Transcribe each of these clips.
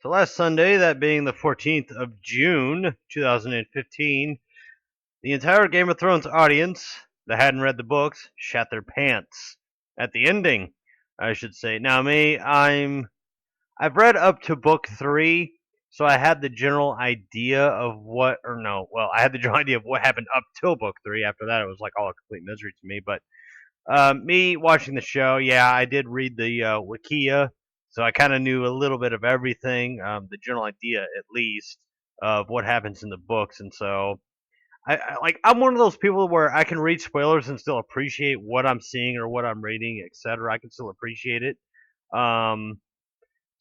So last Sunday, that being the 14th of June, 2015, the entire Game of Thrones audience that hadn't read the books shat their pants at the ending, I should say. Now me, I've read up to book 3, so I had the general idea of what or no, well, I had the general idea of what happened up till book 3. After that, it was like all a complete misery to me, but me watching the show, yeah, I did read the Wikia, so I kind of knew a little bit of everything, the general idea at least of what happens in the books, and so I'm one of those people where I can read spoilers and still appreciate what I'm seeing or what I'm reading, etc. I can still appreciate it. Um,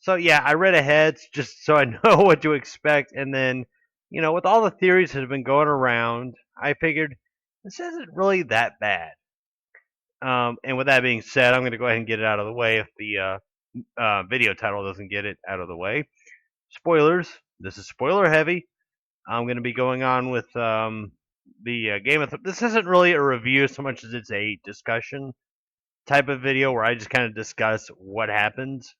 so yeah, I read ahead just so I know what to expect, and then with all the theories that have been going around, I figured this isn't really that bad. And with that being said, I'm going to go ahead and get it out of the way if the video title doesn't get it out of the way. Spoilers. This is spoiler heavy. I'm going to be going on with the Game of This isn't really a review so much as it's a discussion type of video where I just kind of discuss what happens.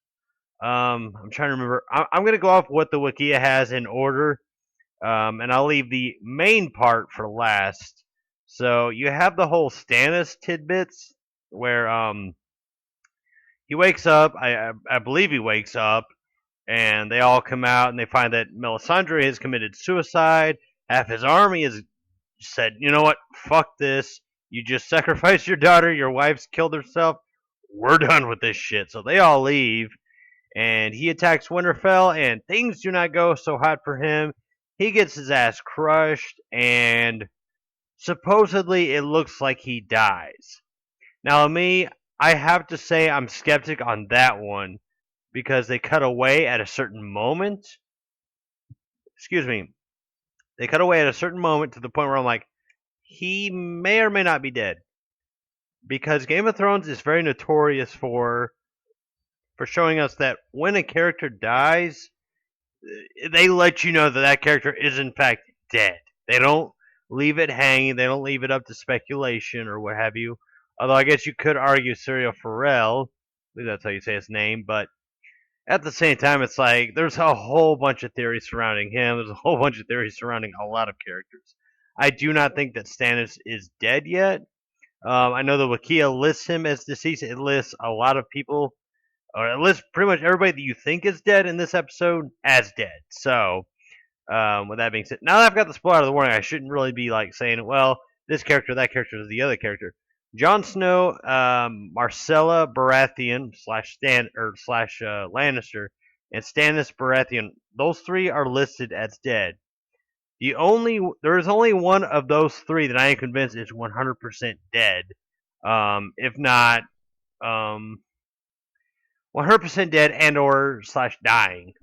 I'm trying to remember. I'm going to go off what the Wikia has in order, and I'll leave the main part for last. So you have the whole Stannis tidbits where he wakes up. I believe he wakes up, and they all come out and they find that Melisandre has committed suicide. Half his army has said, "You know what? Fuck this. You just sacrificed your daughter. Your wife's killed herself. We're done with this shit." So they all leave, and he attacks Winterfell, and things do not go so hot for him. He gets his ass crushed, and supposedly it looks like he dies. Now, me, I have to say I'm skeptic on that one because they cut away at a certain moment. Excuse me. They cut away at a certain moment to the point where I'm like, he may or may not be dead. Because Game of Thrones is very notorious for showing us that when a character dies, they let you know that that character is in fact dead. They don't leave it hanging. They don't leave it up to speculation or what have you. Although I guess you could argue Serial Pharrell. I believe that's how you say his name. But at the same time, it's like there's a whole bunch of theories surrounding him. There's a whole bunch of theories surrounding a lot of characters. I do not think that Stannis is dead yet. I know the Wikia lists him as deceased. It lists a lot of people, or it lists pretty much everybody that you think is dead in this episode as dead. So, with that being said, now that I've got the spoiler out of the warning, I shouldn't really be like saying, well, this character, that character is the other character. Jon Snow, Marcella Baratheon slash Lannister, and Stannis Baratheon. Those three are listed as dead. There is only one of those three that I am convinced is 100% dead. If not, 100% dead and or slash dying.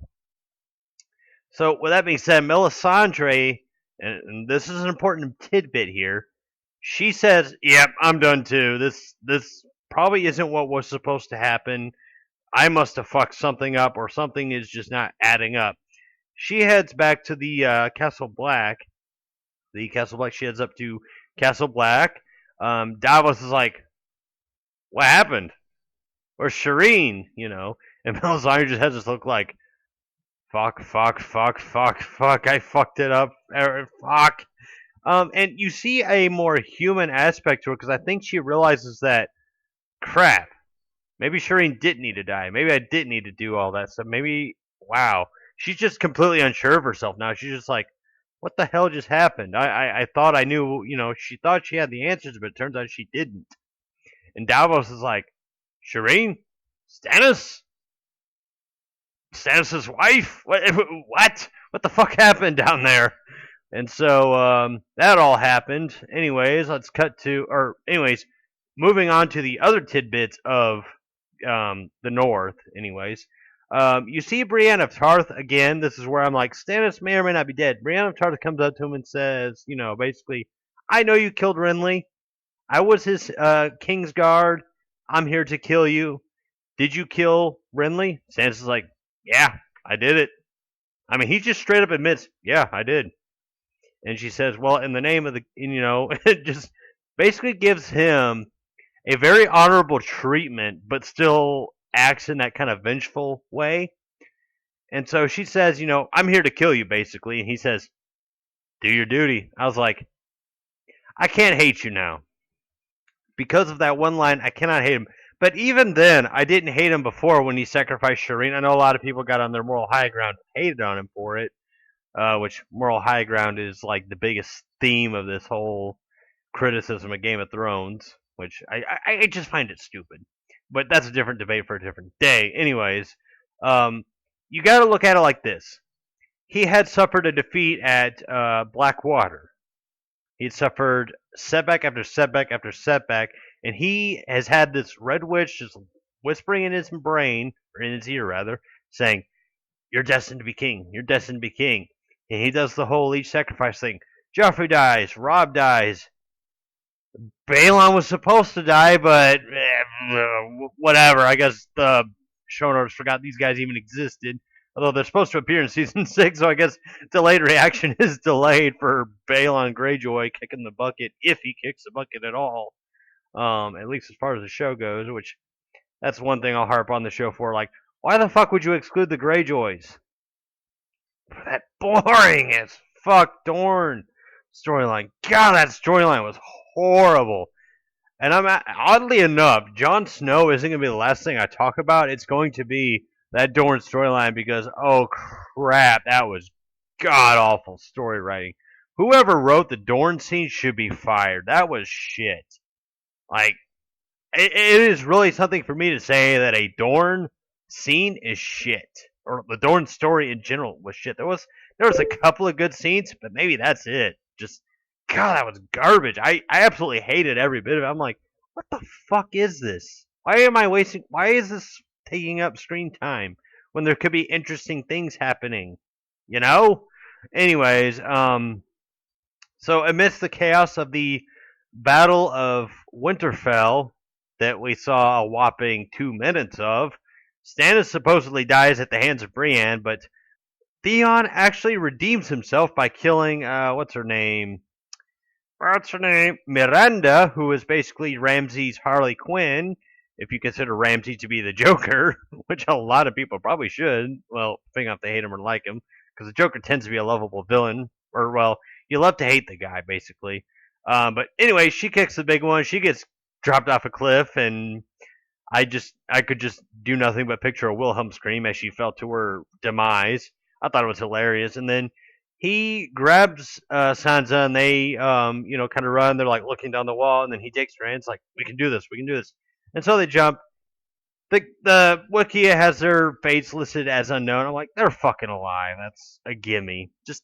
So with that being said, Melisandre, and this is an important tidbit here. She says, "Yep, I'm done too. This probably isn't what was supposed to happen. I must have fucked something up, or something is just not adding up." She heads back to the Castle Black. The Castle Black. She heads up to Castle Black. Davos is like, "What happened? Where's Shireen?" And Melisandre just has this look like, "Fuck, fuck, fuck, fuck, fuck. I fucked it up. Fuck." And you see a more human aspect to it because I think she realizes that, crap, maybe Shireen didn't need to die. Maybe I didn't need to do all that stuff. Maybe, wow. She's just completely unsure of herself now. She's just like, what the hell just happened? I thought I knew, she thought she had the answers, but it turns out she didn't. And Davos is like, Shireen? Stannis? Stannis' wife? What? What the fuck happened down there? And so that all happened. Anyways, moving on to the other tidbits of the North. Anyways, you see Brienne of Tarth again. This is where I'm like, Stannis may or may not be dead. Brienne of Tarth comes up to him and says, basically, I know you killed Renly. I was his King's Guard. I'm here to kill you. Did you kill Renly? Stannis is like, yeah, I did it. I mean, he just straight up admits, yeah, I did. And she says, well, in the name of it just basically gives him a very honorable treatment, but still acts in that kind of vengeful way. And so she says, I'm here to kill you, basically. And he says, do your duty. I was like, I can't hate you now. Because of that one line, I cannot hate him. But even then, I didn't hate him before when he sacrificed Shireen. I know a lot of people got on their moral high ground, hated on him for it, which moral high ground is like the biggest theme of this whole criticism of Game of Thrones, which I just find it stupid. But that's a different debate for a different day. Anyways, um, you got to look at it like this. He had suffered a defeat at Blackwater. He had suffered setback after setback after setback, and he has had this red witch just whispering in his brain, or in his ear rather, saying, "You're destined to be king. You're destined to be king." And he does the whole each sacrifice thing. Joffrey dies. Robb dies. Balon was supposed to die, but whatever. I guess the showrunners forgot these guys even existed. Although they're supposed to appear in season 6, so I guess delayed reaction is delayed for Balon Greyjoy kicking the bucket, if he kicks the bucket at all. At least as far as the show goes, which that's one thing I'll harp on the show for. Like, why the fuck would you exclude the Greyjoys? For that boring as fuck Dorne storyline. God, that storyline was horrible. And oddly enough, Jon Snow isn't going to be the last thing I talk about. It's going to be that Dorne storyline because, oh crap, that was god awful story writing. Whoever wrote the Dorne scene should be fired. That was shit. Like, it is really something for me to say that a Dorne scene is shit, or the Dorne story in general was shit. There was a couple of good scenes, but maybe that's it. Just God, that was garbage. I absolutely hated every bit of it. I'm like, what the fuck is this? Why am I wasting? Why is this taking up screen time when there could be interesting things happening? You know. Anyways, so amidst the chaos of the Battle of Winterfell that we saw a whopping 2 minutes of, Stannis supposedly dies at the hands of Brienne, but Theon actually redeems himself by killing what's her name? Miranda, who is basically Ramsay's Harley Quinn, if you consider Ramsay to be the Joker, which a lot of people probably should. Well, depending on if they hate him or like him, because the Joker tends to be a lovable villain, or well, you love to hate the guy basically. But anyway, she kicks the big one. She gets dropped off a cliff, and I could just do nothing but picture a Wilhelm scream as she fell to her demise. I thought it was hilarious, and then he grabs Sansa, and they kind of run. They're like looking down the wall, and then he takes her hands, like, we can do this, we can do this. And so they jump. The Wikia has their fates listed as unknown. I'm like, they're fucking alive. That's a gimme. Just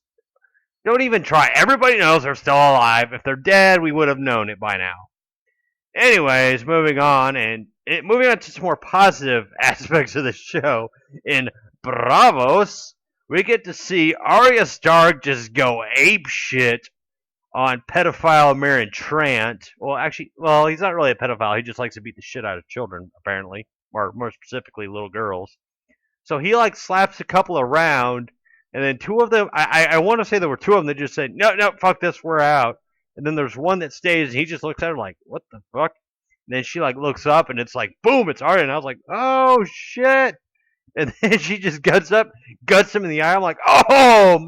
don't even try. Everybody knows they're still alive. If they're dead, we would have known it by now. Anyways, moving on to some more positive aspects of the show. In Bravos, we get to see Arya Stark just go ape shit on pedophile Meryn Trant. Well, he's not really a pedophile. He just likes to beat the shit out of children, apparently, or more specifically, little girls. So he like slaps a couple around, and then two of them. I want to say there were two of them that just said, "No, no, fuck this, we're out." And then there's one that stays, and he just looks at her like, "What the fuck?" And then she like looks up, and it's like, boom, it's Arya, and I was like, "Oh shit!" And then she just guts him in the eye. I'm like, "Oh,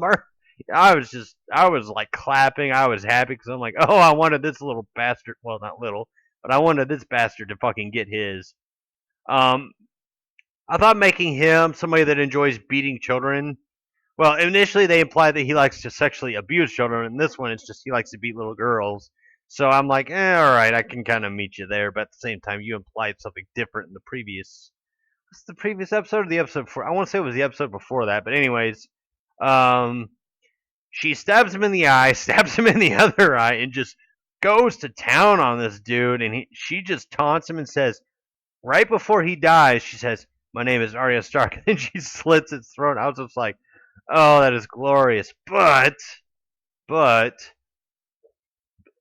I was like clapping. I was happy because I'm like, "Oh, I wanted this little bastard. Well, not little, but I wanted this bastard to fucking get his." Um, I thought making him somebody that enjoys beating children. Well, initially they implied that he likes to sexually abuse children. In this one, it's just he likes to beat little girls. So I'm like, all right, I can kind of meet you there. But at the same time, you implied something different in the previous. What's the previous episode or the episode before? I want to say it was the episode before that. But anyways, um, she stabs him in the eye, stabs him in the other eye, and just goes to town on this dude. And she just taunts him and says, right before he dies, she says, "My name is Arya Stark," and then she slits its throat. I was just like, "Oh, that is glorious." But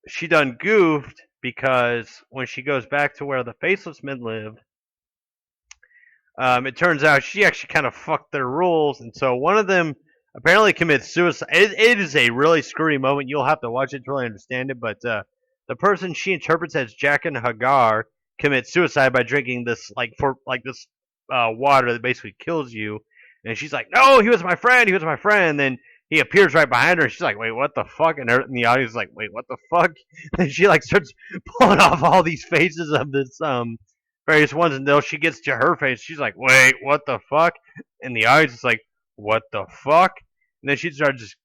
she done goofed because when she goes back to where the Faceless Men live, it turns out she actually kind of fucked their rules, and so one of them apparently commits suicide. It is a really screwy moment. You'll have to watch it to really understand it, but the person she interprets as Jaqen Hagar commits suicide by drinking this water that basically kills you. And she's like, no, he was my friend. He was my friend. And then he appears right behind her. And she's like, wait, what the fuck? And the audience is like, wait, what the fuck? And she like starts pulling off all these faces of this various ones until she gets to her face. She's like, wait, what the fuck? And the audience is like, what the fuck? And then she starts just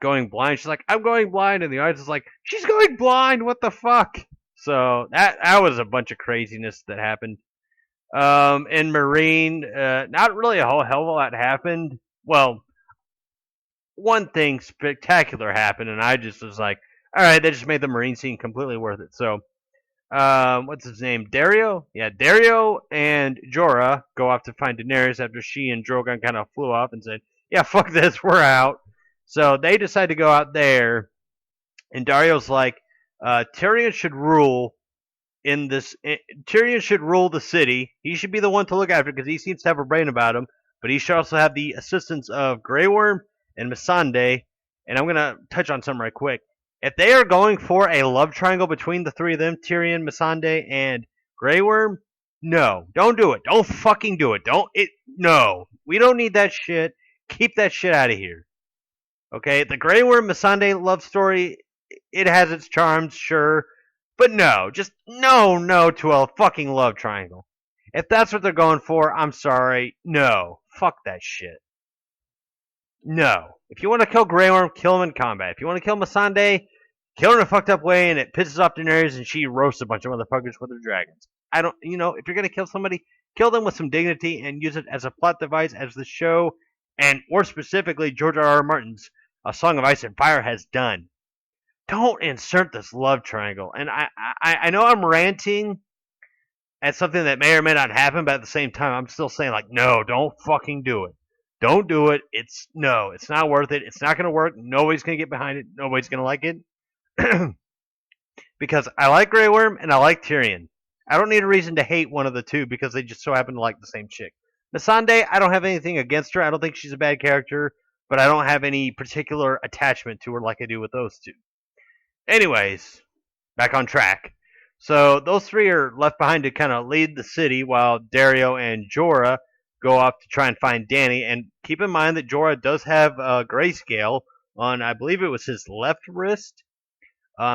going blind. She's like, I'm going blind. And the audience is like, she's going blind. What the fuck? So that was a bunch of craziness that happened. In Marine, not really a whole hell of a lot happened. Well, one thing spectacular happened, and I just was like, all right, that just made the Marine scene completely worth it. So, what's his name? Dario? Yeah, Dario and Jorah go off to find Daenerys after she and Drogon kind of flew off and said, yeah, fuck this, we're out. So they decide to go out there, and Dario's like, Tyrion should rule in this. Tyrion should rule the city. He should be the one to look after because he seems to have a brain about him. But he should also have the assistance of Grey Worm and Missandei. And I'm gonna touch on something right quick. If they are going for a love triangle between the three of them, Tyrion, Missandei, and Grey Worm, no, don't do it. Don't fucking do it. Don't it. No, we don't need that shit. Keep that shit out of here. Okay, the Grey Worm Missandei love story, it has its charms, sure, but no, just no to a fucking love triangle. If that's what they're going for, I'm sorry, no, fuck that shit. No, if you want to kill Grey Worm, kill him in combat. If you want to kill Missandei, kill her in a fucked up way, and it pisses off Daenerys, and she roasts a bunch of motherfuckers with her dragons. I don't, if you're gonna kill somebody, kill them with some dignity and use it as a plot device, as the show, and more specifically George R. R. Martin's A Song of Ice and Fire has done. Don't insert this love triangle. And I know I'm ranting at something that may or may not happen, but at the same time, I'm still saying like, no, don't fucking do it. Don't do it. It's not worth it. It's not gonna work. Nobody's gonna get behind it. Nobody's gonna like it. Because I like Grey Worm and I like Tyrion. I don't need a reason to hate one of the two because they just so happen to like the same chick. Missandei, I don't have anything against her. I don't think she's a bad character, but I don't have any particular attachment to her like I do with those two. Anyways, back on track. So those three are left behind to kind of lead the city while Dario and Jorah go off to try and find Dany. And keep in mind that Jorah does have a grayscale on, I believe it was his left wrist.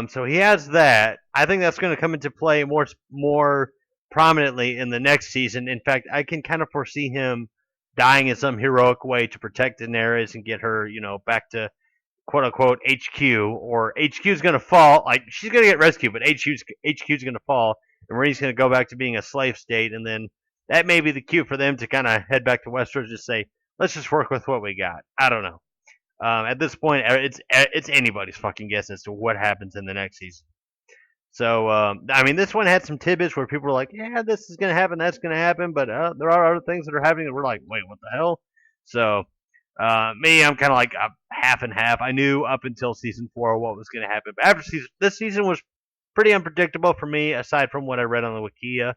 So he has that. I think that's going to come into play more prominently in the next season. In fact, I can kind of foresee him dying in some heroic way to protect Daenerys and get her, back to quote unquote HQ, or HQ's going to fall. Like, she's going to get rescued, but HQ's going to fall, and Marine's going to go back to being a slave state, and then that may be the cue for them to kind of head back to Westeros and just say, let's just work with what we got. I don't know. At this point, it's anybody's fucking guess as to what happens in the next season. So, this one had some tidbits where people were like, yeah, this is going to happen, that's going to happen, but there are other things that are happening, and we're like, wait, what the hell? So, me, I'm kind of like half and half. I knew up until season 4 what was going to happen, but after this season was pretty unpredictable for me, aside from what I read on the Wikia.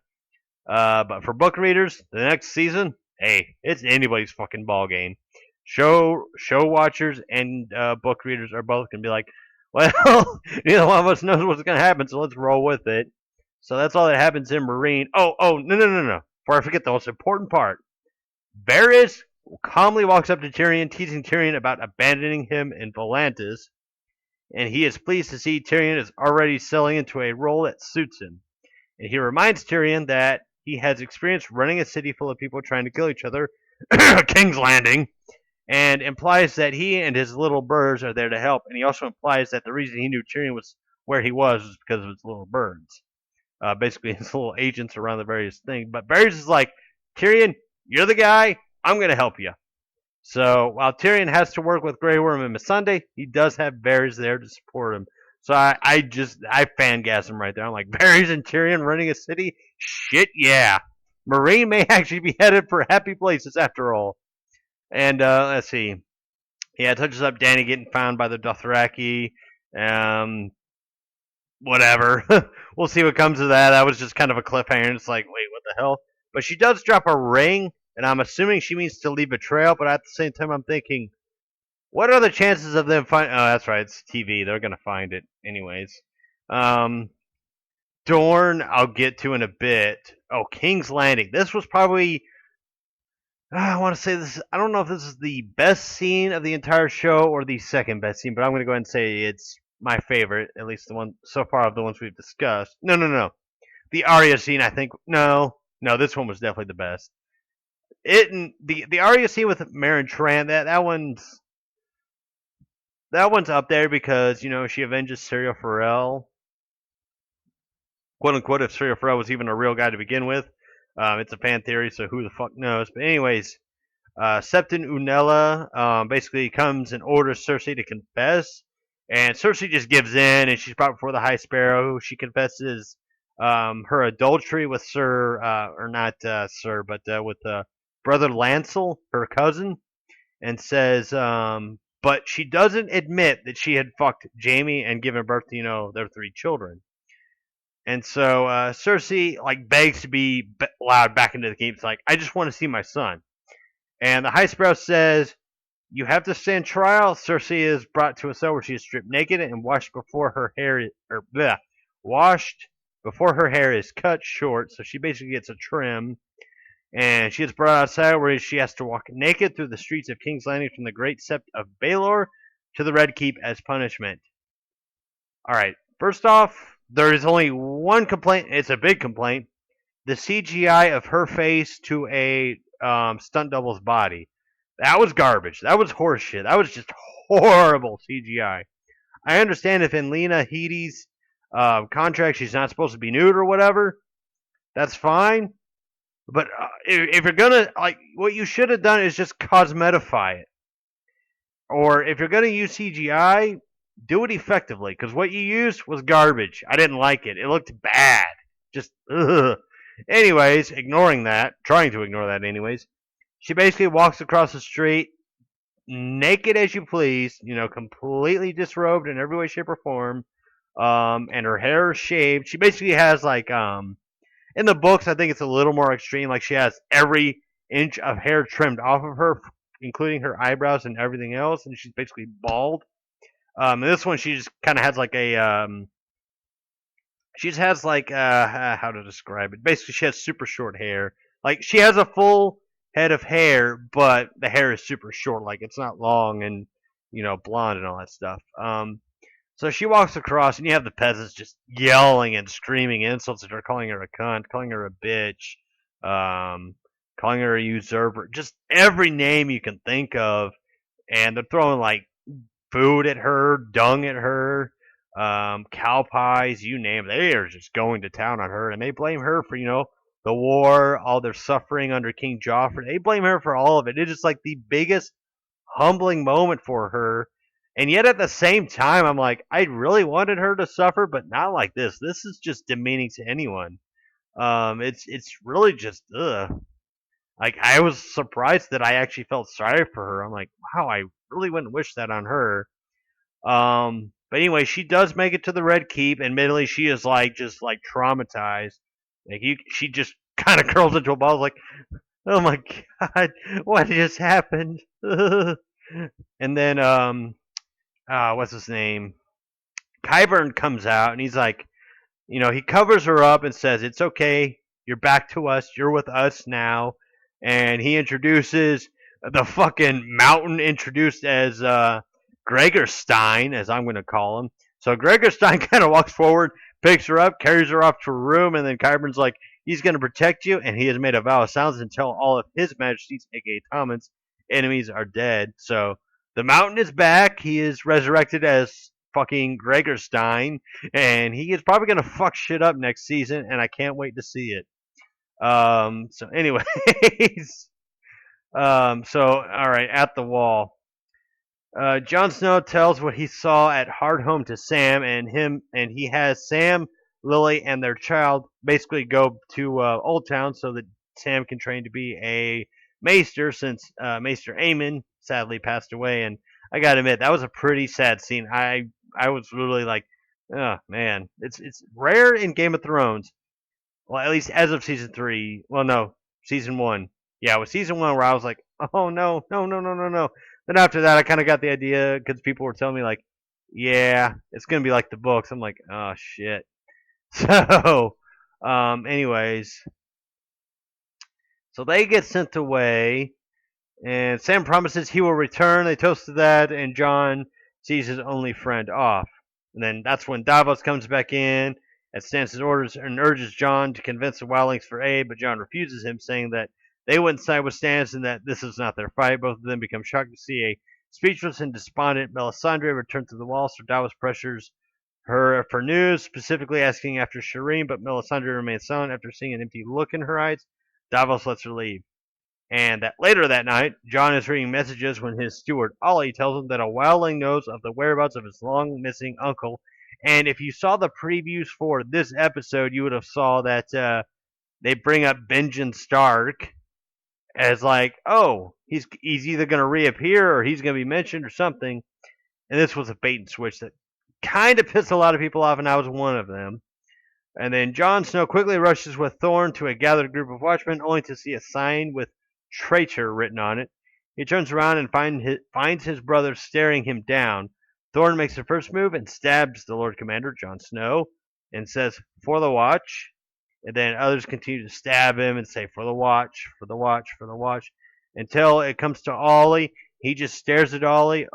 But for book readers, the next season, hey, it's anybody's fucking ball game. Show watchers and book readers are both going to be like, well, neither one of us knows what's going to happen, so let's roll with it. So that's all that happens in Marine. Oh, no. Before I forget the most important part. Varys calmly walks up to Tyrion, teasing Tyrion about abandoning him in Volantis, and he is pleased to see Tyrion is already settling into a role that suits him. And he reminds Tyrion that he has experience running a city full of people trying to kill each other, King's Landing, and implies that he and his little birds are there to help. And he also implies that the reason he knew Tyrion was where he was because of his little birds. Basically, his little agents around the various things. But Varys is like, Tyrion, you're the guy. I'm going to help you. So while Tyrion has to work with Grey Worm and Missandei, he does have Varys there to support him. So I fangasm him right there. I'm like, Varys and Tyrion running a city? Shit, yeah. Marine may actually be headed for happy places after all. And let's see. Yeah, it touches up Dany getting found by the Dothraki. Whatever. We'll see what comes of that. That was just kind of a cliffhanger. It's like, wait, what the hell? But she does drop a ring, and I'm assuming she means to leave a trail, but at the same time, I'm thinking, what are the chances of them finding... Oh, that's right, it's TV. They're going to find it anyways. Dorne, I'll get to in a bit. Oh, King's Landing. This was probably... I want to say this. I don't know if this is the best scene of the entire show or the second best scene, but I'm going to go ahead and say it's my favorite, at least the one so far of the ones we've discussed. No, no, no. The Arya scene, I think. No, no, this one was definitely the best. It and the Arya scene with Marin Tran. That one's up there because she avenges Syrio Forel, quote unquote. If Syrio Forel was even a real guy to begin with, it's a fan theory, so who the fuck knows? But anyways, Septon Unella basically comes and orders Cersei to confess, and Cersei just gives in, and she's brought before the High Sparrow. She confesses her adultery with Sir, or not Sir, but with Brother Lancel, her cousin, and says, but she doesn't admit that she had fucked Jaime and given birth to their three children. And so Cersei like begs to be allowed back into the keep. It's like, I just want to see my son. And the High Sparrow says, you have to stand trial. Cersei is brought to a cell where she is stripped naked and washed before her hair, washed before her hair is cut short. So she basically gets a trim, and she is brought outside where she has to walk naked through the streets of King's Landing from the Great Sept of Baelor to the Red Keep as punishment. All right. First off, there is only one complaint. It's a big complaint. The CGI of her face to a stunt double's body. That was garbage. That was horseshit. That was just horrible CGI. I understand if in Lena Headey's contract she's not supposed to be nude or whatever. That's fine. But if you're gonna what you should have done is just cosmetify it. Or if you're gonna use CGI, do it effectively. Because what you used was garbage. I didn't like it. It looked bad. Just ugh. Anyways, trying to ignore that anyways. She basically walks across the street naked as you please, completely disrobed in every way, shape, or form, and her hair is shaved. She basically has in the books, I think it's a little more extreme. Like she has every inch of hair trimmed off of her, including her eyebrows and everything else, and she's basically bald. And this one, she just kind of has like she just has how to describe it. Basically, she has super short hair. Like she has a full head of hair, but the hair is super short. Like it's not long and blonde and all that stuff. So she walks across, and you have the peasants just yelling and screaming insults at her, calling her a cunt, calling her a bitch, calling her a usurper, just every name you can think of, and they're throwing like food at her, dung at her, cow pies, you name it. They are just going to town on her, and they blame her for the war, all their suffering under King Joffrey. They blame her for all of it. It is like the biggest humbling moment for her. And yet at the same time, I'm like, I really wanted her to suffer, but not like this. This is just demeaning to anyone. It's really just ugh. Like I was surprised that I actually felt sorry for her. I'm like, wow, I really wouldn't wish that on her. But anyway, she does make it to the Red Keep. Admittedly, she is just like traumatized. She just kind of curls into a ball, like, oh my god, what just happened? And then what's his name? Qyburn comes out and he's like, he covers her up and says, "It's okay. You're back to us. You're with us now." And he introduces the fucking mountain introduced as Gregor Stein, as I'm going to call him. So Gregor Stein kind of walks forward, picks her up, carries her off to a room, and then Qyburn's like, he's going to protect you, and he has made a vow of silence until all of his majesties, aka Tommen's, enemies are dead. So the mountain is back. He is resurrected as fucking Gregor Stein, and he is probably going to fuck shit up next season, and I can't wait to see it. So anyways, so all right, at the wall. Jon Snow tells what he saw at Hardhome to Sam, and he has Sam, Lily, and their child basically go to Old Town so that Sam can train to be a maester, since Maester Aemon sadly passed away. And I gotta admit, that was a pretty sad scene. I was really like, oh man, it's rare in Game of Thrones. Well, at least as of season 3. Well, no, season 1. Yeah, it was season 1 where I was like, oh no, no, no, no, no, no. Then after that, I kind of got the idea because people were telling me like, yeah, it's gonna be like the books. I'm like, oh shit. So, anyways, so they get sent away. And Sam promises he will return. They toast to that, and John sees his only friend off. And then that's when Davos comes back in and Stannis' orders and urges John to convince the wildlings for aid, but John refuses him, saying that they wouldn't side with Stannis and that this is not their fight. Both of them become shocked to see a speechless and despondent Melisandre return to the wall, so Davos pressures her for news, specifically asking after Shireen, but Melisandre remains silent after seeing an empty look in her eyes. Davos lets her leave. And that later that night, John is reading messages when his steward Ollie tells him that a wildling knows of the whereabouts of his long missing uncle. And if you saw the previews for this episode, you would have saw that they bring up Benjen Stark as like, oh, he's either going to reappear or he's going to be mentioned or something. And this was a bait and switch that kind of pissed a lot of people off, and I was one of them. And then Jon Snow quickly rushes with Thorne to a gathered group of watchmen, only to see a sign with traitor written on it. He turns around and finds his brother staring him down. Thorne makes the first move and stabs the Lord Commander, Jon Snow, and says, "For the watch." And then others continue to stab him and say, "For the watch, for the watch, for the watch," until it comes to Ollie. He just stares at Ollie.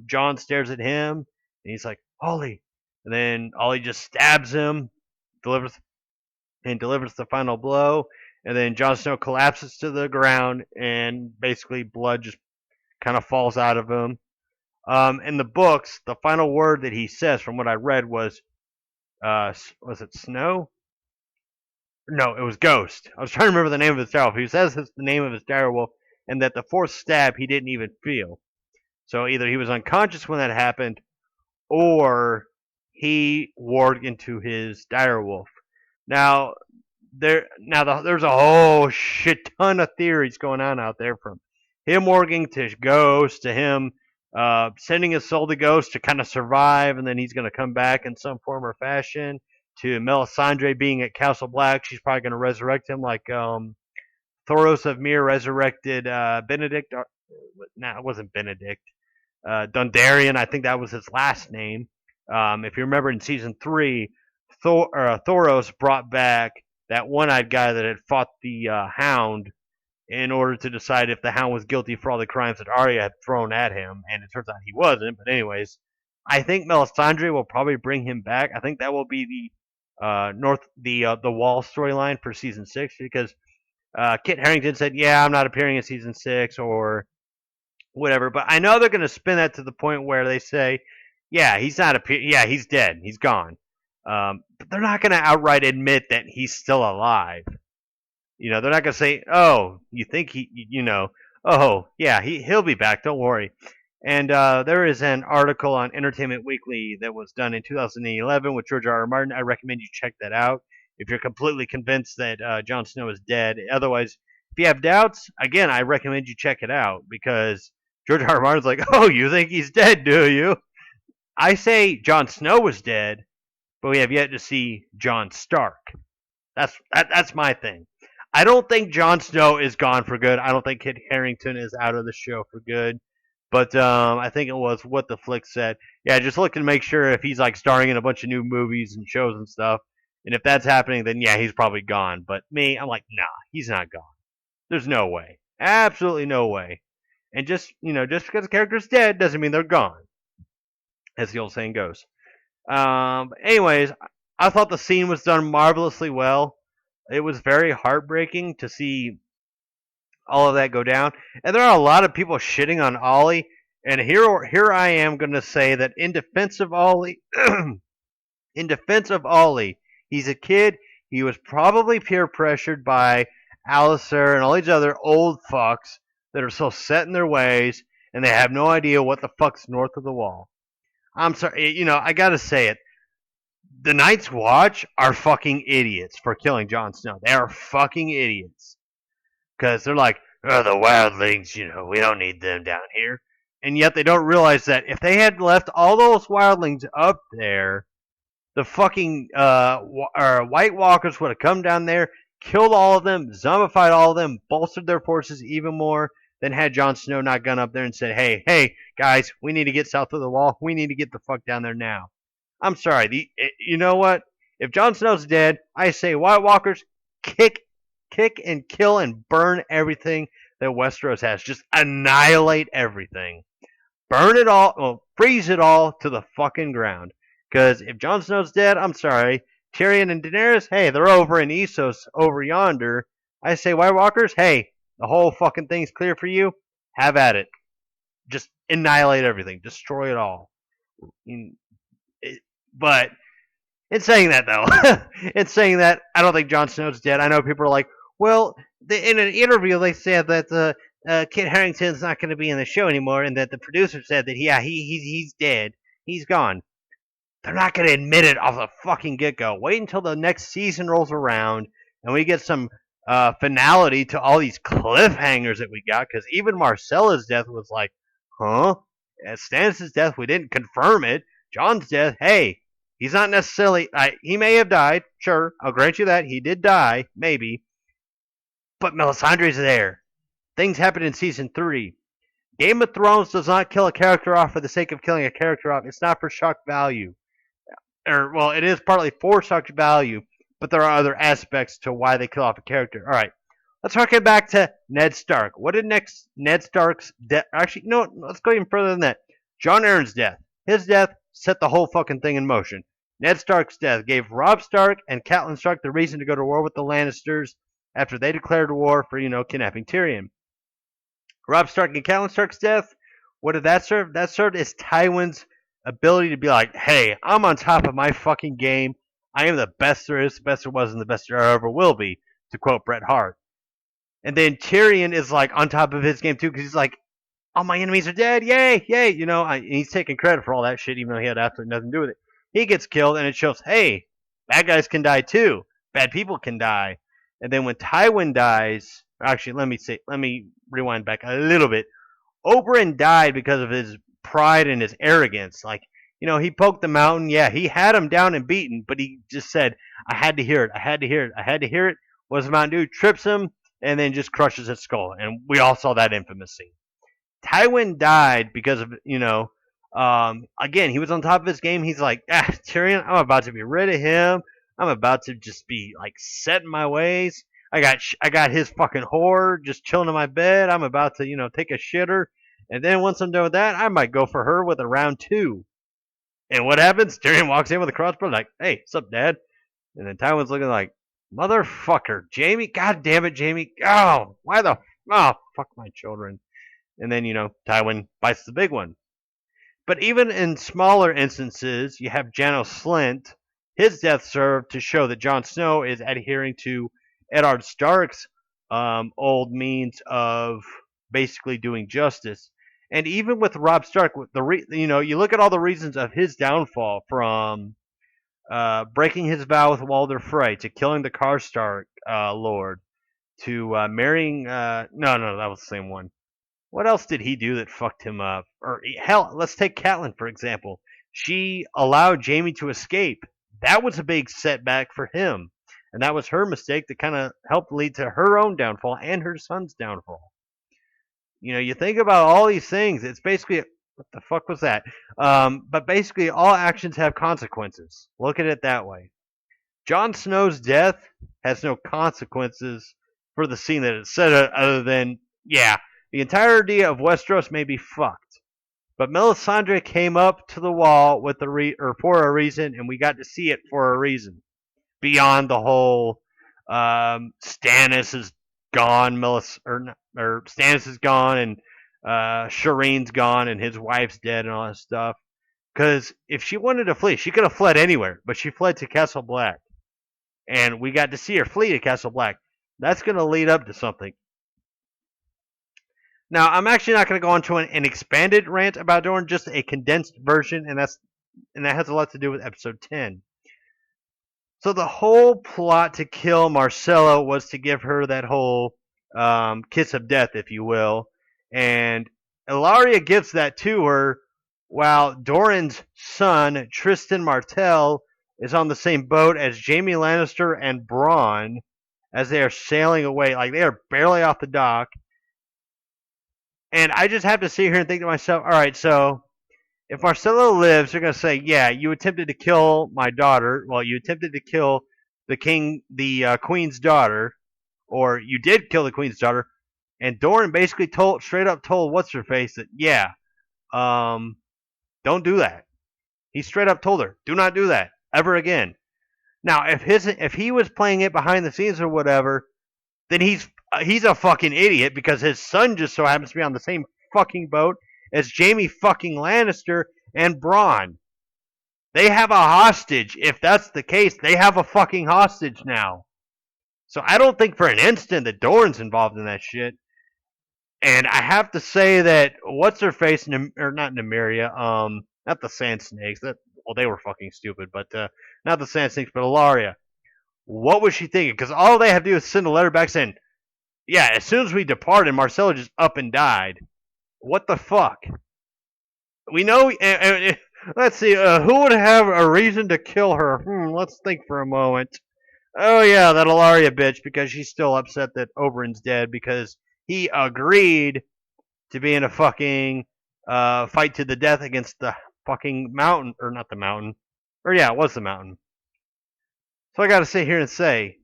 Jon stares at him, and he's like, "Ollie." And then Ollie just stabs him, delivers the final blow, and then Jon Snow collapses to the ground, and basically blood just kind of falls out of him. In the books, the final word that he says, from what I read, was it Snow? No, it was Ghost. I was trying to remember the name of his direwolf. He says it's the name of his direwolf, and that the fourth stab he didn't even feel. So either he was unconscious when that happened, or he warged into his direwolf. Now, there's a whole shit ton of theories going on out there, from him warging to Ghost to him sending his soul to Ghost to kind of survive, and then he's going to come back in some form or fashion, to Melisandre being at Castle Black. She's probably going to resurrect him like Thoros of Myr resurrected Benedict. It wasn't Benedict. Dondarrion, I think that was his last name. If you remember in season 3, Thoros brought back that one-eyed guy that had fought the Hound in order to decide if the Hound was guilty for all the crimes that Arya had thrown at him, and it turns out he wasn't. But anyways, I think Melisandre will probably bring him back. I think that will be the Wall storyline for season 6, because Kit Harington said, "Yeah, I'm not appearing in season 6," or whatever. But I know they're going to spin that to the point where they say, "Yeah, he's not yeah, he's dead, he's gone." But they're not going to outright admit that he's still alive. You know, they're not going to say, "Oh, you think oh, yeah, he'll be back, don't worry." And there is an article on Entertainment Weekly that was done in 2011 with George R. R. Martin. I recommend you check that out if you're completely convinced that Jon Snow is dead. Otherwise, if you have doubts, again, I recommend you check it out, because George R. R. Martin's like, "Oh, you think he's dead, do you?" I say Jon Snow was dead, but we have yet to see Jon Stark. That's my thing. I don't think Jon Snow is gone for good. I don't think Kit Harington is out of the show for good. But I think it was what the flick said. Yeah, just looking to make sure if he's like starring in a bunch of new movies and shows and stuff. And if that's happening, then yeah, he's probably gone. But me, I'm like, nah, he's not gone. There's no way. Absolutely no way. And just because a character's dead doesn't mean they're gone, as the old saying goes. Anyways, I thought the scene was done marvelously well. It was very heartbreaking to see all of that go down. And there are a lot of people shitting on Ollie. And here I am going to say that in defense of Ollie, he's a kid. He was probably peer pressured by Alistair and all these other old fucks that are so set in their ways, and they have no idea what the fuck's north of the wall. I'm sorry, I gotta say it. The Night's Watch are fucking idiots for killing Jon Snow. They are fucking idiots. Because they're like, "Oh, the wildlings, we don't need them down here." And yet they don't realize that if they had left all those wildlings up there, the fucking White Walkers would have come down there, killed all of them, zombified all of them, bolstered their forces even more, then had Jon Snow not gone up there and said, hey, guys, we need to get south of the wall. We need to get the fuck down there now. I'm sorry. You know what? If Jon Snow's dead, I say White Walkers, kick and kill and burn everything that Westeros has. Just annihilate everything. Burn it all, well, freeze it all to the fucking ground. Because if Jon Snow's dead, I'm sorry. Tyrion and Daenerys, hey, they're over in Essos, over yonder. I say, White Walkers, hey, the whole fucking thing's clear for you. Have at it. Just annihilate everything. Destroy it all. But in saying that, though, I don't think Jon Snow's dead. I know people are like, well, in an interview, they said that Kit Harington's not going to be in the show anymore, and that the producer said that, yeah, he's dead. He's gone. They're not going to admit it off the fucking get-go. Wait until the next season rolls around, and we get some finality to all these cliffhangers that we got, because even Marcella's death was like, huh? At Stannis' death, we didn't confirm it. Jon's death, hey, he's not necessarily... he may have died, sure, I'll grant you that. He did die, maybe. But Melisandre's there. Things happened in Season 3. Game of Thrones does not kill a character off for the sake of killing a character off. It's not for shock value. Well, it is partly for shock value, but there are other aspects to why they kill off a character. All right, let's harken back to Ned Stark. What did Ned Stark's death... Actually, you know what? Let's go even further than that. Jon Arryn's death. His death set the whole fucking thing in motion. Ned Stark's death gave Robb Stark and Catelyn Stark the reason to go to war with the Lannisters after they declared war for, kidnapping Tyrion. Robb Stark and Catelyn Stark's death, what did that serve? That served as Tywin's ability to be like, hey, I'm on top of my fucking game. I am the best there is, the best there was, and the best there ever will be, to quote Bret Hart. And then Tyrion is like on top of his game too, because he's like, all my enemies are dead, yay, yay, he's taking credit for all that shit, even though he had absolutely nothing to do with it. He gets killed, and it shows, hey, bad guys can die too. Bad people can die. And then when Tywin dies, actually, let me rewind back a little bit. Oberyn died because of his pride and his arrogance. Like, he poked the mountain. Yeah, he had him down and beaten, but he just said, I had to hear it. I had to hear it. I had to hear it. What does the mountain do? Trips him and then just crushes his skull. And we all saw that infamous scene. Tywin died because of, again, he was on top of his game. He's like, Tyrion, I'm about to be rid of him. I'm about to just be like set in my ways. I got his fucking whore just chilling in my bed. I'm about to, take a shitter. And then once I'm done with that, I might go for her with a round 2. And what happens? Tyrion walks in with a crossbow like, hey, what's up, Dad? And then Tywin's looking like, motherfucker, Jaime, god damn it, Jaime. Oh, fuck my children. And then, Tywin bites the big one. But even in smaller instances, you have Janos Slynt. His death served to show that Jon Snow is adhering to Eddard Stark's old means of basically doing justice. And even with Robb Stark, you look at all the reasons of his downfall, from breaking his vow with Walder Frey to killing the Karstark Lord to marrying. No, that was the same one. What else did he do that fucked him up? Or hell, let's take Catelyn for example. She allowed Jaime to escape. That was a big setback for him. And that was her mistake that kind of helped lead to her own downfall and her son's downfall. You think about all these things, it's basically, what the fuck was that? But basically, all actions have consequences. Look at it that way. Jon Snow's death has no consequences for the scene that it's set, other than, yeah, the entirety of Westeros may be fucked. But Melisandre came up to the wall with for a reason, and we got to see it for a reason. Beyond the whole Stannis is gone, Stannis is gone, and Shireen's gone, and his wife's dead, and all that stuff. Because if she wanted to flee, she could have fled anywhere, but she fled to Castle Black. And we got to see her flee to Castle Black. That's going to lead up to something. Now, I'm actually not going to go into an expanded rant about Dorne, just a condensed version, and that has a lot to do with episode 10. So the whole plot to kill Marcella was to give her that whole kiss of death, if you will, and Ilaria gives that to her, while Doran's son, Tristan Martell, is on the same boat as Jaime Lannister and Bronn as they are sailing away. Like, they are barely off the dock. And I just have to sit here and think to myself, all right, so if Marcella lives, they're going to say, yeah, you attempted to kill my daughter. Well, you attempted to kill the queen's daughter, or you did kill the queen's daughter, And Doran basically straight up told what's her face that yeah, um, don't do that. He straight up told her, do not do that ever again. Now, if he was playing it behind the scenes or whatever, then he's a fucking idiot because his son just so happens to be on the same fucking boat as Jamie fucking Lannister and Bronn. They have a hostage. If that's the case, they have a fucking hostage now. So I don't think for an instant that Doran's involved in that shit. And I have to say that what's her face, or not Nymeria, not the Sand Snakes. Well, they were fucking stupid, but not the Sand Snakes, but Ilaria. What was she thinking? Because all they have to do is send a letter back saying, "Yeah, as soon as we departed, Marcella just up and died." What the fuck? We know. Let's see. Who would have a reason to kill her? Let's think for a moment. Oh yeah, that Ilaria bitch, because she's still upset that Oberyn's dead because he agreed to be in a fucking fight to the death against the fucking mountain, or not the mountain, or yeah, it was the mountain. So I gotta sit here and say,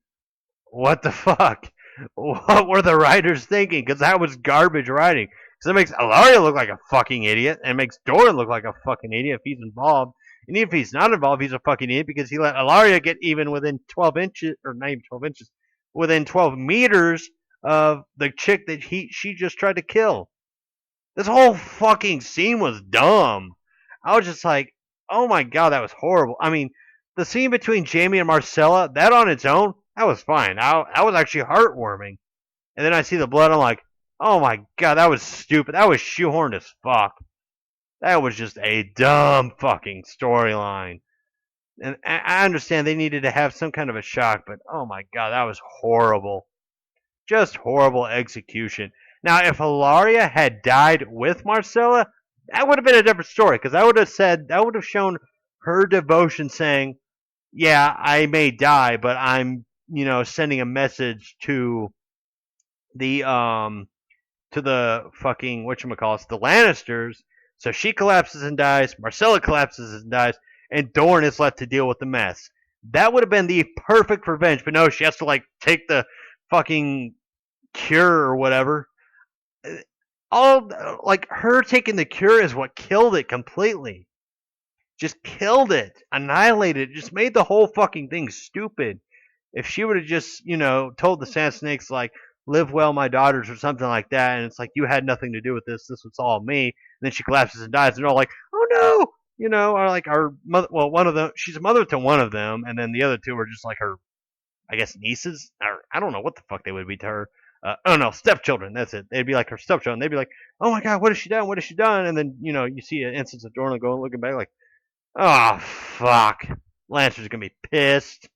what the fuck? What were the writers thinking? Because that was garbage writing. Because it makes Ilaria look like a fucking idiot, and it makes Doran look like a fucking idiot if he's involved. And even if he's not involved, he's a fucking idiot because he let Ilaria get even within 12 inches, or not even 12 inches, within 12 meters of the chick that she just tried to kill. This whole fucking scene was dumb. I was just like, oh my god, that was horrible. I mean, the scene between Jamie and Marcella, that on its own, that was fine. That was actually heartwarming. And then I see the blood, I'm like, oh my god, that was stupid. That was shoehorned as fuck. That was just a dumb fucking storyline. And I understand they needed to have some kind of a shock, but oh my god, that was horrible. Just horrible execution. Now, if Ilaria had died with Marcella, that would have been a different story because that would have shown her devotion saying, yeah, I may die, but I'm, sending a message the to the fucking whatchamacallit, the Lannisters. So she collapses and dies, Marcella collapses and dies, and Dorne is left to deal with the mess. That would have been the perfect revenge, but no, she has to like take the fucking cure or whatever. All like her taking the cure is what killed it completely. Just killed it, annihilated it, just made the whole fucking thing stupid. If she would have just, told the Sand Snakes like, "Live well, my daughters," or something like that, and it's like you had nothing to do with this. This was all me. And then she collapses and dies, and they're all like, "Oh no!" Or like our mother. Well, one of them, she's a mother to one of them, and then the other two are just like her, I guess, nieces, or I don't know what the fuck they would be to her. Oh no, stepchildren. That's it. They'd be like her stepchildren. They'd be like, "Oh my god, what has she done? What has she done?" And then you see an instance of Dorne going looking back like, "Oh fuck, Lancer's gonna be pissed."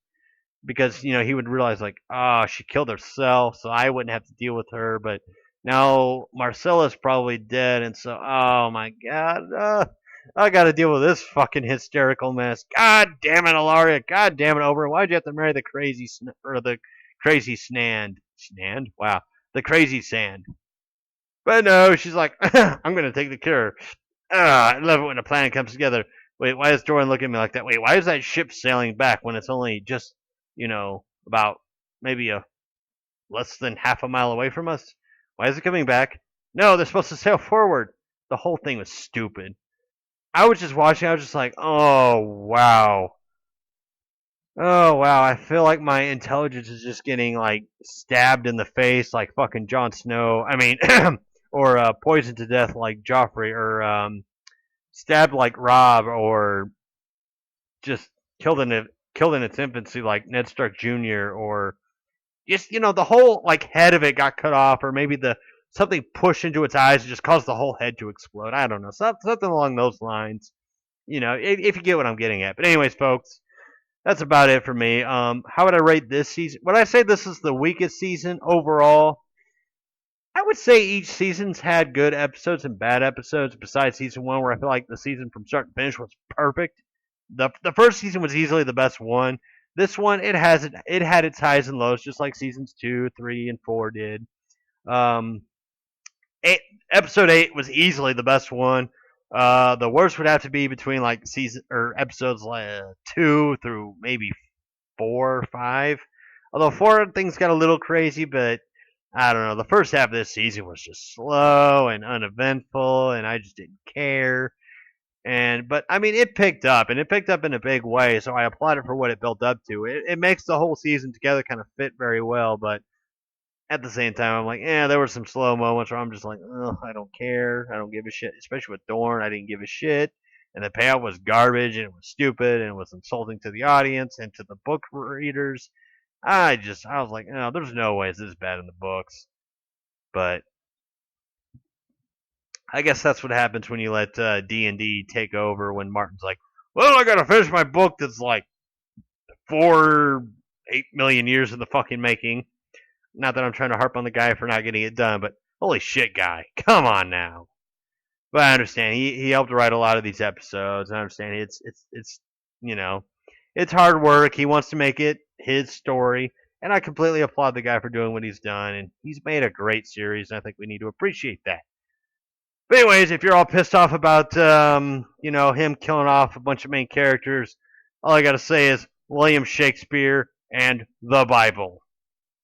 Because he would realize like, oh, she killed herself, so I wouldn't have to deal with her. But now Marcella's probably dead, and so oh my god, I got to deal with this fucking hysterical mess. God damn it, Ilaria. God damn it, Oberyn. Why'd you have to marry the or the crazy Snand? Snand? Wow, the crazy Sand. But no, she's like, I'm gonna take the cure. I love it when a plan comes together. Wait, why is Doran looking at me like that? Wait, why is that ship sailing back when it's only just about maybe a less than half a mile away from us? Why is it coming back? No, they're supposed to sail forward. The whole thing was stupid. I was just watching, I was just like, oh wow. Oh wow, I feel like my intelligence is just getting like stabbed in the face like fucking Jon Snow. I mean, or poisoned to death like Joffrey, or stabbed like Robb, or just killed in its infancy like Ned Stark Jr. or just the whole like head of it got cut off, or maybe the something pushed into its eyes and just caused the whole head to explode. I don't know, something along those lines. If you get what I'm getting at. But anyways, folks, that's about it for me. How would I rate this season? Would I say this is the weakest season overall? I would say each season's had good episodes and bad episodes. Besides season one, where I feel like the season from start to finish was perfect. The first season was easily the best one. This one, it had its highs and lows, just like seasons 2, 3, and 4 did. Um, episode 8 was easily the best one. The worst would have to be between like season or episodes like 2 through maybe 4 or 5. Although 4 things got a little crazy, but I don't know. The first half of this season was just slow and uneventful, and I just didn't care. But I mean, it picked up, and it picked up in a big way. So I applaud it for what it built up to. It makes the whole season together kind of fit very well. But at the same time, I'm like, there were some slow moments where I'm just like, I don't care, I don't give a shit. Especially with Dorn, I didn't give a shit, and the payout was garbage, and it was stupid, and it was insulting to the audience and to the book readers. I was like, no, there's no way it's this bad in the books. But I guess that's what happens when you let D&D take over. When Martin's like, well, I gotta finish my book that's like 8 million years in the fucking making. Not that I'm trying to harp on the guy for not getting it done, but holy shit, guy, come on now. But I understand he helped write a lot of these episodes. I understand it's you know it's hard work. He wants to make it his story, and I completely applaud the guy for doing what he's done. And he's made a great series, and I think we need to appreciate that. But anyways, if you're all pissed off about him killing off a bunch of main characters, all I gotta say is William Shakespeare and the Bible.